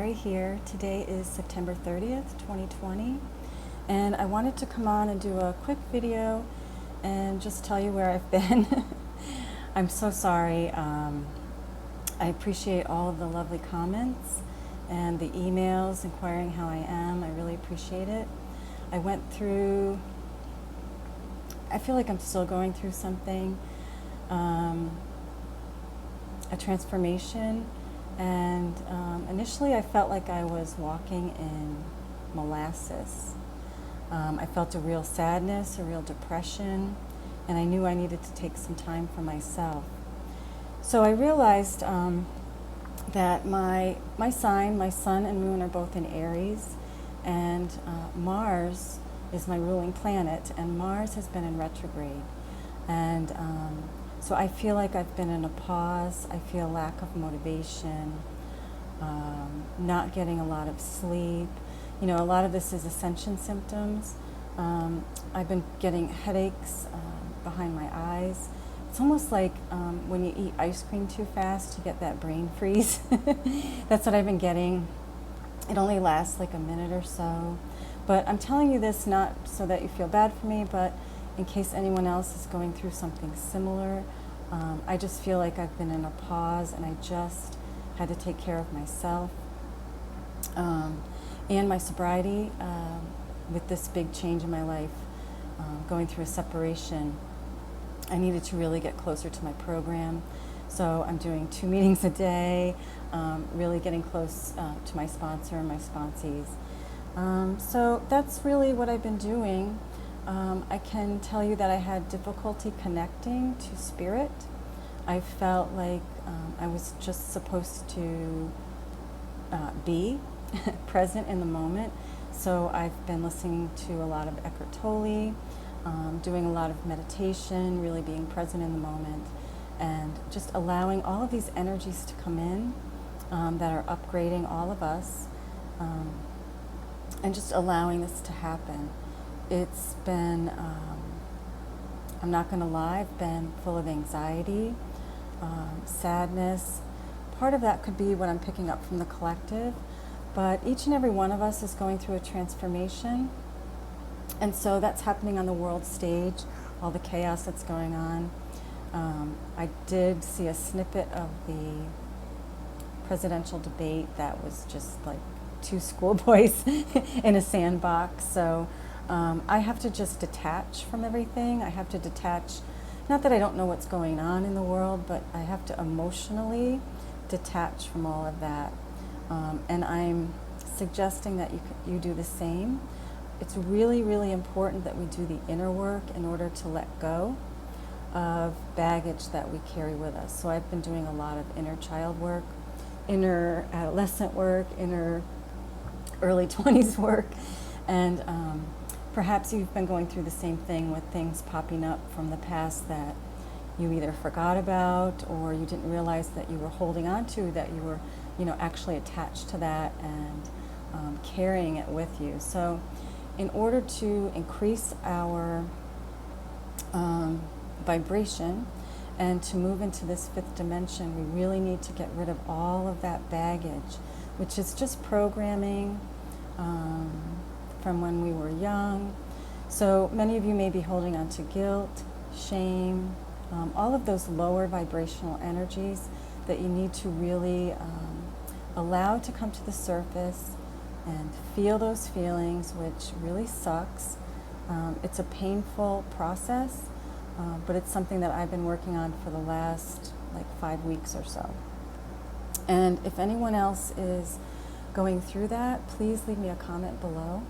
Carrie here. Today is September 30th, 2020, and I wanted to come on and do a quick video and just tell you where I've been. I'm so sorry. I appreciate all of the lovely comments and the emails inquiring how I am. I really appreciate it. I went through, I feel like I'm still going through something, a transformation. And initially I felt like I was walking in molasses. I felt a real sadness, a real depression, and I knew I needed to take some time for myself. So I realized that my sign, my sun and moon are both in Aries, and Mars is my ruling planet, and Mars has been in retrograde. And so I feel like I've been in a pause. I feel lack of motivation, not getting a lot of sleep. You know, a lot of this is ascension symptoms. I've been getting headaches behind my eyes. It's almost like when you eat ice cream too fast, you get that brain freeze. That's what I've been getting. It only lasts like a minute or so. But I'm telling you this not so that you feel bad for me, but in case anyone else is going through something similar. I just feel like I've been in a pause, and I just had to take care of myself and my sobriety with this big change in my life, going through a separation. I needed to really get closer to my program, so I'm doing 2 meetings a day, really getting close to my sponsor and my sponsees. So that's really what I've been doing. I can tell you that I had difficulty connecting to spirit. I felt like I was just supposed to be present in the moment. So I've been listening to a lot of Eckhart Tolle, doing a lot of meditation, really being present in the moment, and just allowing all of these energies to come in that are upgrading all of us, and just allowing this to happen. It's been, I'm not going to lie, I've been full of anxiety, sadness. Part of that could be what I'm picking up from the collective, but each and every one of us is going through a transformation. And so that's happening on the world stage, all the chaos that's going on. I did see a snippet of the presidential debate that was just like 2 schoolboys in a sandbox. So I have to just detach from everything. I have to detach, not that I don't know what's going on in the world, but I have to emotionally detach from all of that. And I'm suggesting that you do the same. It's really, really important that we do the inner work in order to let go of baggage that we carry with us. So I've been doing a lot of inner child work, inner adolescent work, inner early 20s work, and perhaps you've been going through the same thing with things popping up from the past that you either forgot about or you didn't realize that you were holding on to, that you were, actually attached to that and carrying it with you. So in order to increase our vibration and to move into this 5th dimension, we really need to get rid of all of that baggage, which is just programming from when we were young. So many of you may be holding on to guilt, shame, all of those lower vibrational energies that you need to really allow to come to the surface and feel those feelings, which really sucks. It's a painful process, but it's something that I've been working on for the last 5 weeks or so. And if anyone else is going through that, please leave me a comment below.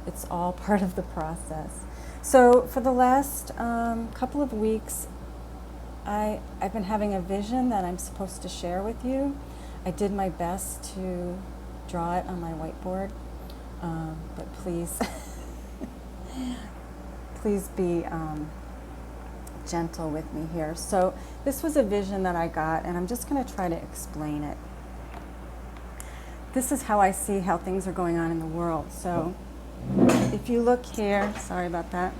It's all part of the process. So for the last couple of weeks, I've been having a vision that I'm supposed to share with you. I did my best to draw it on my whiteboard, but please, please be gentle with me here. So this was a vision that I got, and I'm just going to try to explain it. This is how I see how things are going on in the world. So if you look here, sorry about that,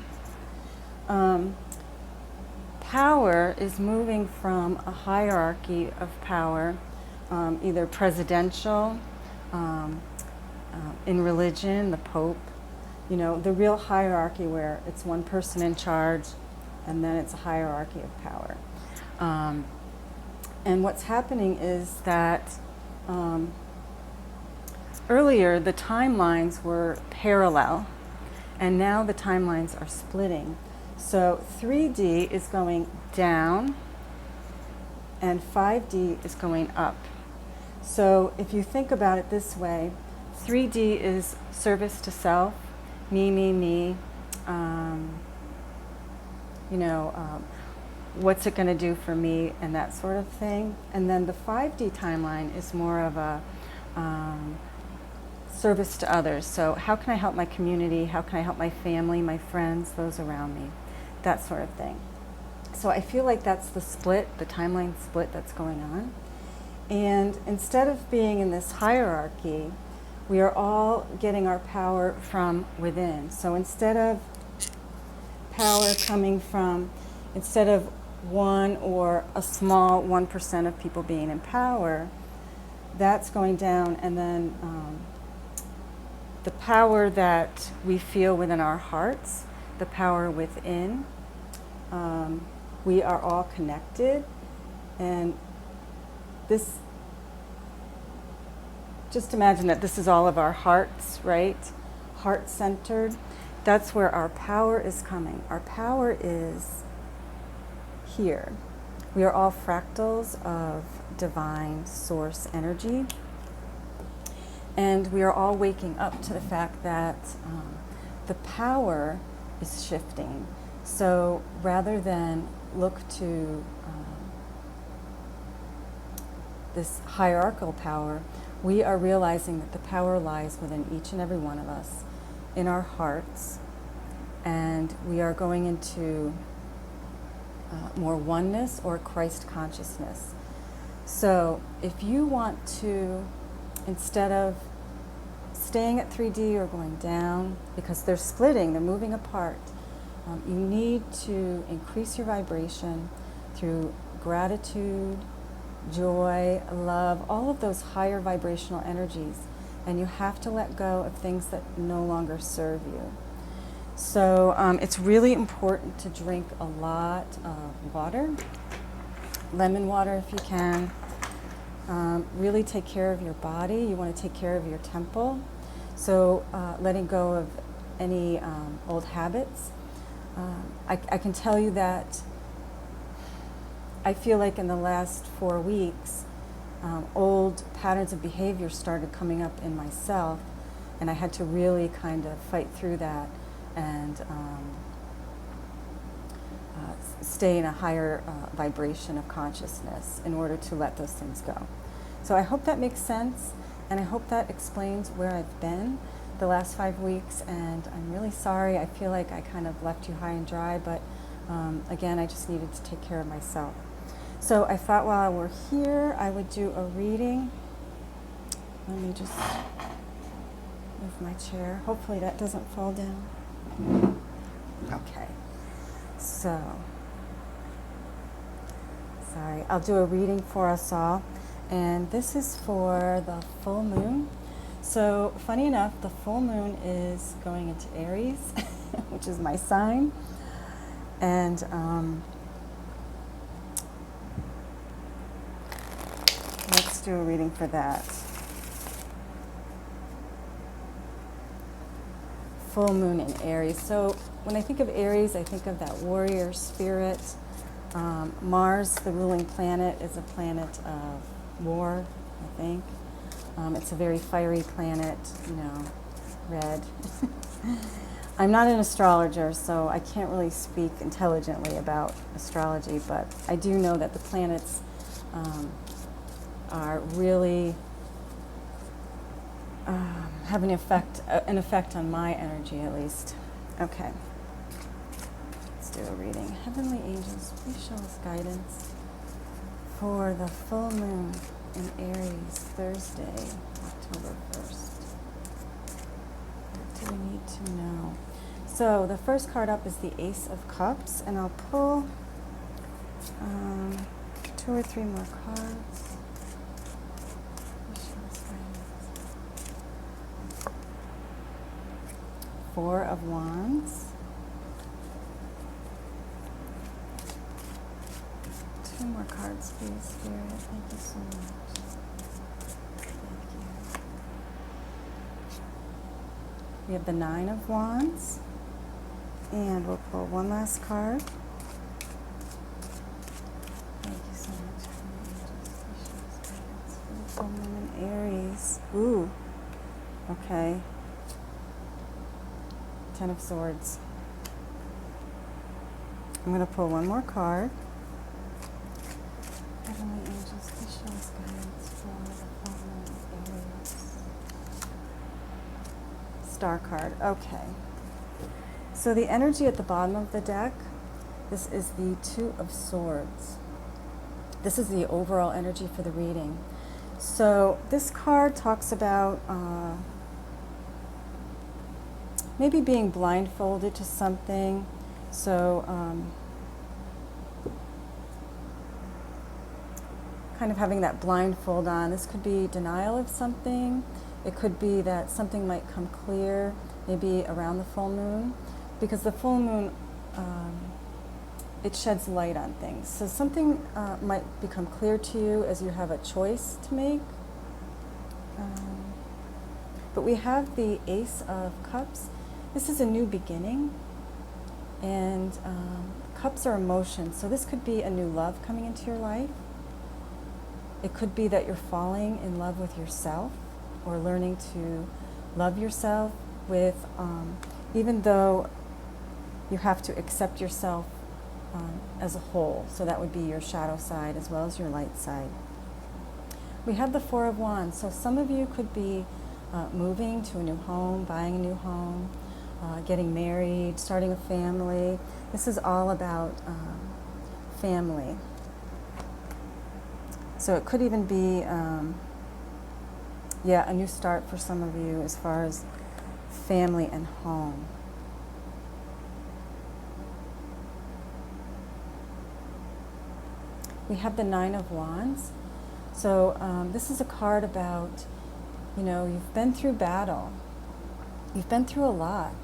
power is moving from a hierarchy of power either presidential, in religion, the Pope, you know, the real hierarchy where it's one person in charge and then it's a hierarchy of power. And what's happening is that earlier the timelines were parallel and now the timelines are splitting. So 3D is going down and 5D is going up. So if you think about it this way, 3D is service to self, me, what's it going to do for me and that sort of thing. And then the 5D timeline is more of a service to others. So how can I help my community? How can I help my family, my friends, those around me? That sort of thing. So I feel like that's the split, the timeline split that's going on. And instead of being in this hierarchy, we are all getting our power from within. So instead of power coming from, instead of one or a small 1% of people being in power, that's going down, and then the power that we feel within our hearts, the power within, we are all connected, and this, just imagine that this is all of our hearts, right? Heart-centered. That's where our power is coming. Our power is here. We are all fractals of divine source energy. And we are all waking up to the fact that the power is shifting. So rather than look to this hierarchical power, we are realizing that the power lies within each and every one of us, in our hearts, and we are going into more oneness or Christ consciousness. So if you want to, instead of staying at 3D or going down, because they're splitting, they're moving apart, you need to increase your vibration through gratitude, joy, love, all of those higher vibrational energies. And you have to let go of things that no longer serve you. So it's really important to drink a lot of water, lemon water if you can. Really take care of your body. You want to take care of your temple. So letting go of any old habits. I can tell you that I feel like in the last 4 weeks, old patterns of behavior started coming up in myself, and I had to really kind of fight through that and stay in a higher vibration of consciousness in order to let those things go. So I hope that makes sense, and I hope that explains where I've been the last 5 weeks, and I'm really sorry. I feel like I kind of left you high and dry, but again, I just needed to take care of myself. So I thought while we're here, I would do a reading. Let me just move my chair. Hopefully that doesn't fall down. Okay. So, sorry. I'll do a reading for us all. And this is for the full moon. So, funny enough, the full moon is going into Aries, which is my sign. And let's do a reading for that. Full moon in Aries. So when I think of Aries, I think of that warrior spirit. Mars, the ruling planet, is a planet of war, I think. It's a very fiery planet, you know, red. I'm not an astrologer, so I can't really speak intelligently about astrology, but I do know that the planets are really have an effect on my energy, at least. Okay. Let's do a reading. Heavenly angels, please show us guidance for the full moon in Aries, Thursday, October 1st. What do we need to know? So the first card up is the Ace of Cups, and I'll pull 2 or 3 more cards. Four of Wands. Two more cards, please, Spirit. Thank you so much. Thank you. We have the Nine of Wands. And we'll pull one last card. Thank you so much for my angels, for the full moon in Aries. Ooh. Okay. Ten of Swords. I'm going to pull one more card. Heavenly angels, please show us guidance for the full moon in Aries. Star card. Okay. So the energy at the bottom of the deck, this is the Two of Swords. This is the overall energy for the reading. So this card talks about maybe being blindfolded to something. So kind of having that blindfold on. This could be denial of something. It could be that something might come clear, maybe around the full moon. Because the full moon, it sheds light on things. So something might become clear to you as you have a choice to make. But we have the Ace of Cups. This is a new beginning. And cups are emotions. So this could be a new love coming into your life. It could be that you're falling in love with yourself or learning to love yourself with, even though you have to accept yourself as a whole. So that would be your shadow side as well as your light side. We have the Four of Wands. So some of you could be moving to a new home, buying a new home, getting married, starting a family. This is all about family. So it could even be, a new start for some of you as far as family and home. We have the Nine of Wands. So this is a card about, you've been through battle. You've been through a lot.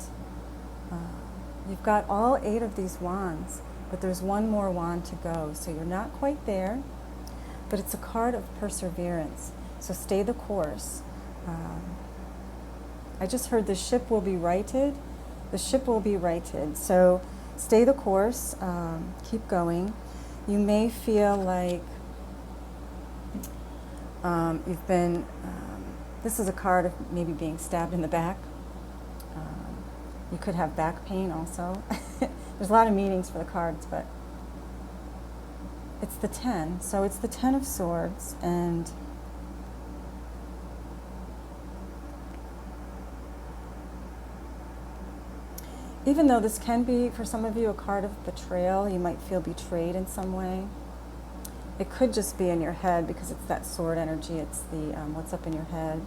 You've got all 8 of these wands, but there's one more wand to go. So you're not quite there, but it's a card of perseverance. So stay the course. I just heard the ship will be righted. The ship will be righted. So stay the course. Keep going. You may feel like you've been, this is a card of maybe being stabbed in the back. You could have back pain also. There's a lot of meanings for the cards, but it's the 10. So it's the 10 of Swords, and even though this can be, for some of you, a card of betrayal, you might feel betrayed in some way. It could just be in your head because it's that sword energy. It's the what's up in your head.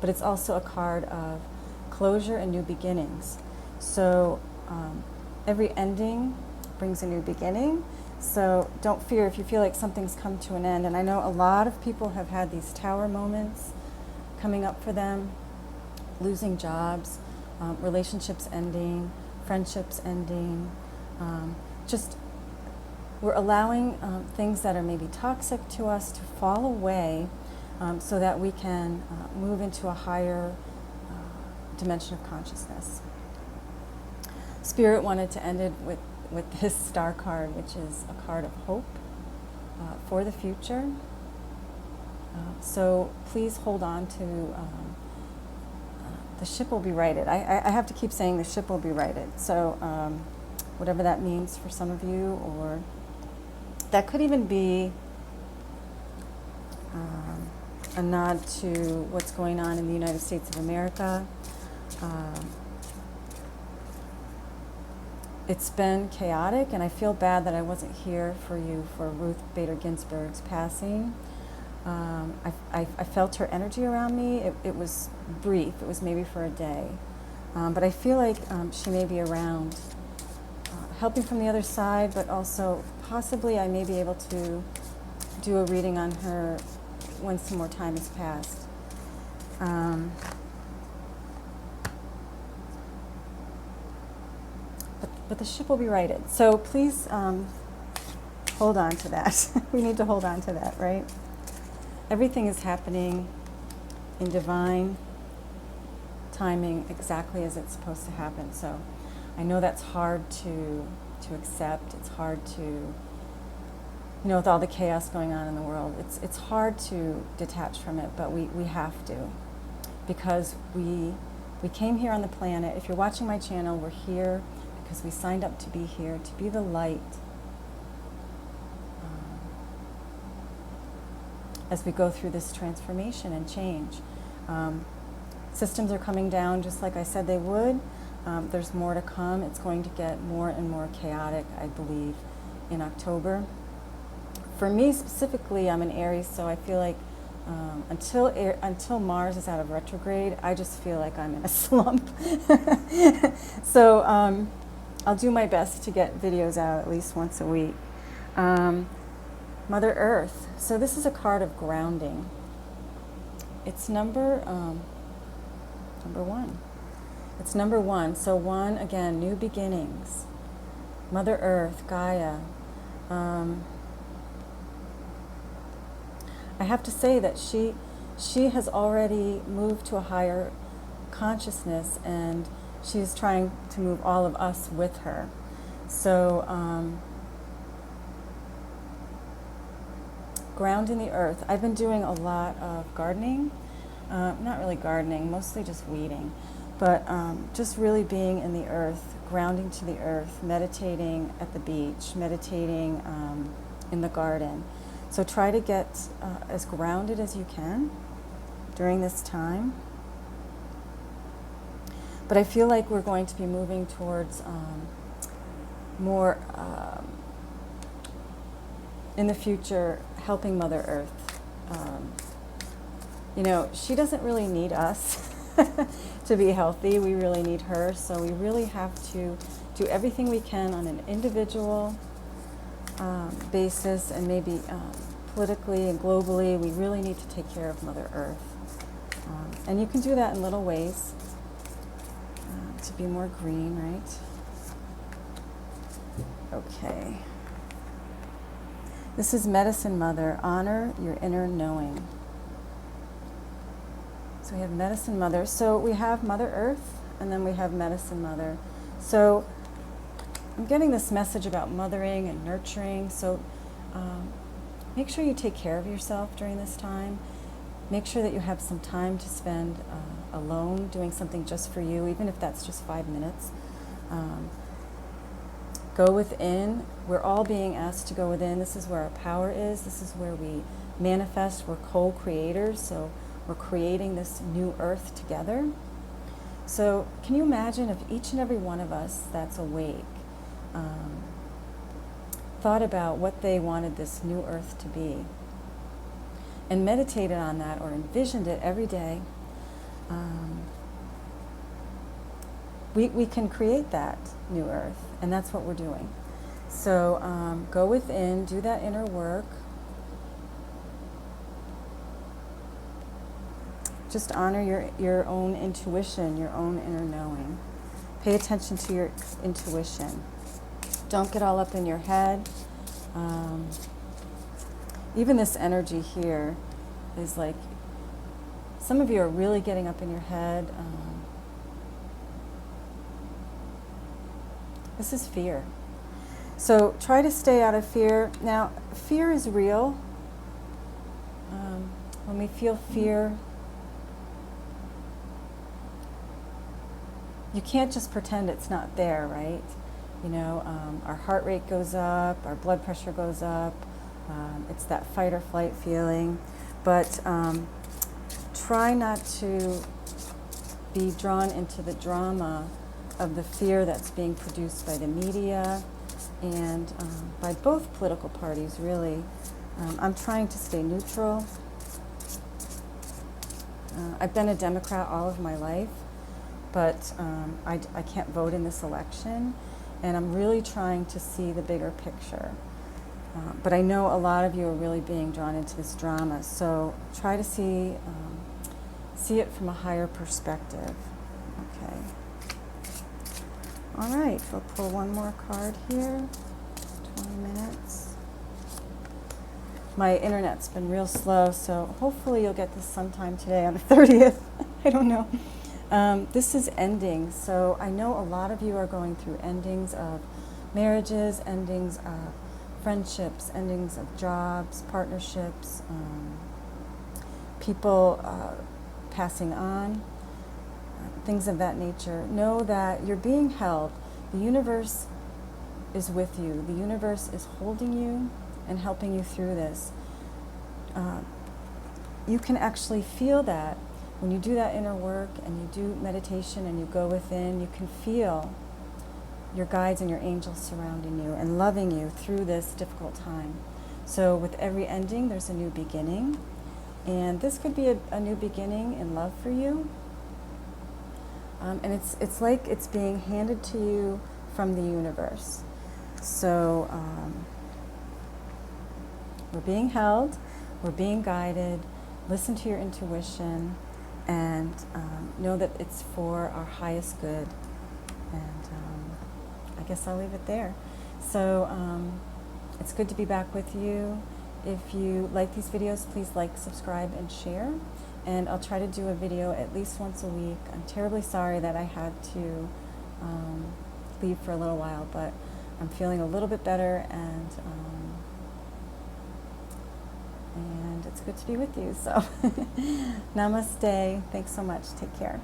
But it's also a card of closure and new beginnings. So every ending brings a new beginning. So don't fear if you feel like something's come to an end. And I know a lot of people have had these tower moments coming up for them, losing jobs, relationships ending, friendships ending. Just we're allowing things that are maybe toxic to us to fall away so that we can move into a higher dimension of consciousness. Spirit wanted to end it with this star card, which is a card of hope for the future. So please hold on to the ship will be righted. I have to keep saying the ship will be righted. So whatever that means for some of you, or that could even be a nod to what's going on in the United States of America. It's been chaotic, and I feel bad that I wasn't here for you for Ruth Bader Ginsburg's passing. I felt her energy around me. It was brief. It was maybe for a day. But I feel like she may be around helping from the other side, but also possibly I may be able to do a reading on her when some more time has passed. but the ship will be righted. So please hold on to that. We need to hold on to that, right? Everything is happening in divine timing, exactly as it's supposed to happen. So I know that's hard to accept. It's hard to, with all the chaos going on in the world, it's hard to detach from it, but we have to, because we came here on the planet. If you're watching my channel, we're here because we signed up to be here, to be the light as we go through this transformation and change. Systems are coming down just like I said they would. There's more to come. It's going to get more and more chaotic, I believe, in October. For me specifically, I'm an Aries, so I feel like until Mars is out of retrograde, I just feel like I'm in a slump. So I'll do my best to get videos out at least once a week. Mother Earth. So this is a card of grounding. It's number 1. It's number 1. So 1, again, new beginnings. Mother Earth, Gaia. I have to say that she has already moved to a higher consciousness, and she's trying to move all of us with her. So ground in the earth. I've been doing a lot of gardening, not really gardening, mostly just weeding, but just really being in the earth, grounding to the earth, meditating at the beach, meditating in the garden. So try to get as grounded as you can during this time. But I feel like we're going to be moving towards more, in the future, helping Mother Earth. She doesn't really need us to be healthy. We really need her. So we really have to do everything we can on an individual basis, and maybe politically and globally. We really need to take care of Mother Earth. And you can do that in little ways to be more green, right? Okay. This is Medicine Mother. Honor your inner knowing. So we have Medicine Mother. So we have Mother Earth, and then we have Medicine Mother. So I'm getting this message about mothering and nurturing. So make sure you take care of yourself during this time. Make sure that you have some time to spend alone, doing something just for you, even if that's just 5 minutes. Go within. We're all being asked to go within. This is where our power is. This is where we manifest. We're co-creators, so we're creating this new earth together. So can you imagine if each and every one of us that's awake thought about what they wanted this new earth to be, and meditated on that or envisioned it every day? We can create that new earth, and that's what we're doing. So go within, do that inner work. Just honor your own intuition, your own inner knowing. Pay attention to your intuition. Don't get all up in your head. Even this energy here is like, some of you are really getting up in your head. This is fear. So try to stay out of fear. Now, fear is real. When we feel fear, you can't just pretend it's not there, right? Our heart rate goes up, our blood pressure goes up. It's that fight or flight feeling. But try not to be drawn into the drama of the fear that's being produced by the media and by both political parties, really. I'm trying to stay neutral. I've been a Democrat all of my life, but I can't vote in this election, and I'm really trying to see the bigger picture. But I know a lot of you are really being drawn into this drama, so try to see it from a higher perspective. Okay. All right, we'll pull one more card here. 20 minutes. My internet's been real slow, so hopefully you'll get this sometime today on the 30th. I don't know. This is endings. So I know a lot of you are going through endings of marriages, endings of friendships, endings of jobs, partnerships, people passing on, things of that nature. Know that you're being held. The universe is with you. The universe is holding you and helping you through this. You can actually feel that when you do that inner work and you do meditation and you go within, you can feel your guides and your angels surrounding you and loving you through this difficult time. So with every ending, there's a new beginning. And this could be a new beginning in love for you. And it's like it's being handed to you from the universe. So we're being held, we're being guided. Listen to your intuition and know that it's for our highest good. And I guess I'll leave it there. So it's good to be back with you. If you like these videos, please like, subscribe, and share. And I'll try to do a video at least once a week. I'm terribly sorry that I had to leave for a little while, but I'm feeling a little bit better, and it's good to be with you. So namaste. Thanks so much. Take care.